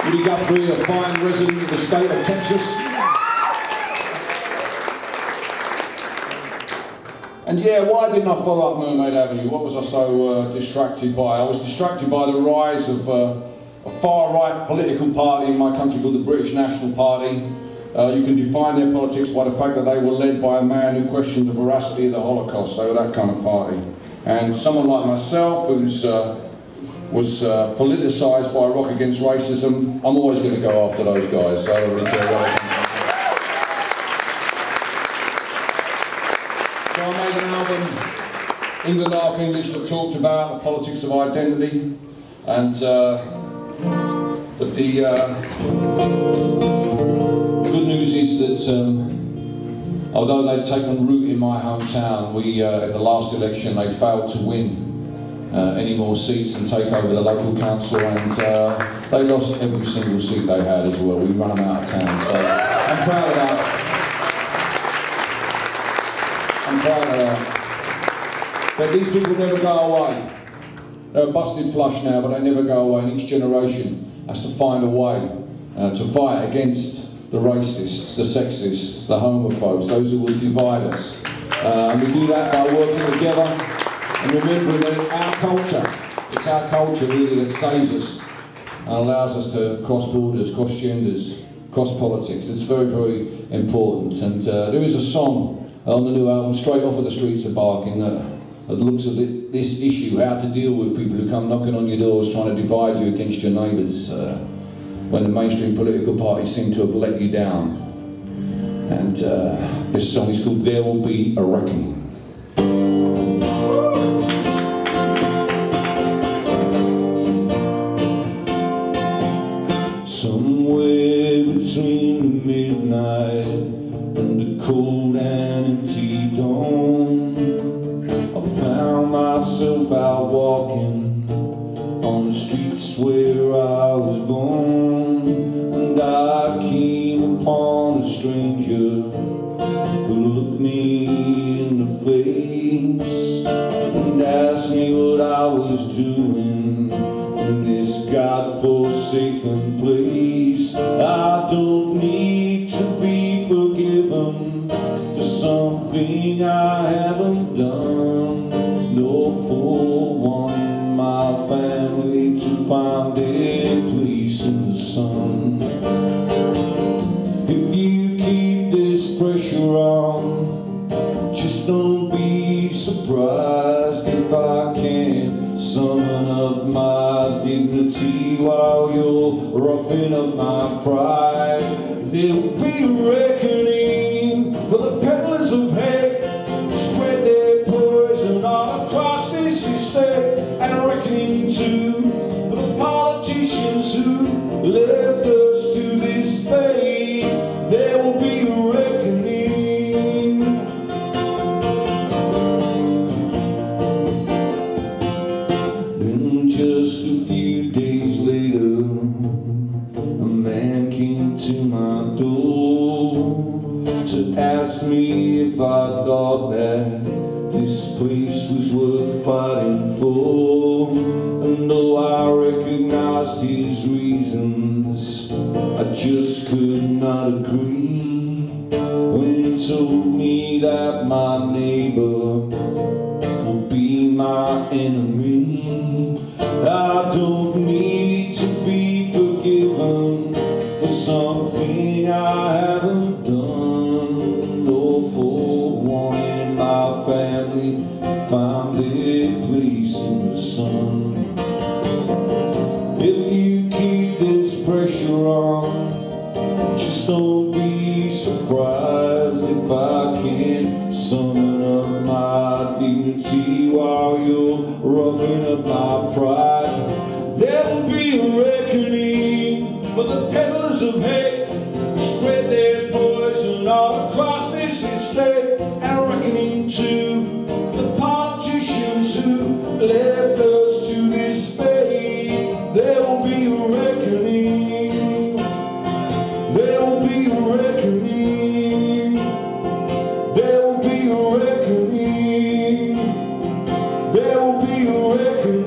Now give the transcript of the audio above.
Woody Guthrie, a fine resident of the state of Texas. And yeah, why didn't I follow up Mermaid Avenue? What was I so distracted by? I was distracted by the rise of a far-right political party in my country called the British National Party. You can define their politics by the fact that they were led by a man who questioned the veracity of the Holocaust. They were that kind of party. And someone like myself, who's was politicised by Rock Against Racism, I'm always going to go after those guys. So I don't really care what So I made an album, England Arc English, that talked about the politics of identity, and but the good news is that although they'd taken root in my hometown, we in the last election they failed to win any more seats and take over the local council, and they lost every single seat they had as well. We run them out of town, so I'm proud of that. I'm proud of that. But these people never go away. They're busted flush now, but they never go away, and each generation has to find a way to fight against the racists, the sexists, the homophobes, those who will divide us. And we do that by working together and remembering that it's our culture really that saves us and allows us to cross borders, cross genders, cross politics. It's very, very important. And there is a song on the new album, Straight Off of the Streets of Barking, that looks at this issue, how to deal with people who come knocking on your doors trying to divide you against your neighbours when the mainstream political parties seem to have let you down. And this song is called There Will Be a Reckoning. Somewhere between the midnight and the cold and empty dawn, I found myself out walking on the streets where I was born, and I came upon a stranger who looked me in the face and asked me what I was doing in this God-forsaken place. I don't need to be forgiven for something I haven't done, nor for wanting my family to find their place in the sun. If you keep this pressure on, just don't be surprised if I can't summon up my dignity while you're roughing up my pride. There'll be a reckoning for the peddlers of hate who spread their poison all across this estate, and a reckoning too for the politicians who left us to this fate. There will be a reckoning. Then just a few days later, a man came to my door to ask me if I thought that this place was worth fighting for. And though I recognized his reasons, I just could not agree when he told me that my neighbor would be my enemy. I don't need to be forgiven for something I haven't done, nor for wanting my family to find their place in the sun. If you keep this pressure on, just don't be surprised if I can't summon up my dignity while you're roughing up my pride. There will be a reckoning for the peddlers of hate who spread their poison all across this estate, and a reckoning too for the politicians who left us to this fate. There will be a reckoning. There will be a reckoning. There will be a reckoning. There will be a reckoning.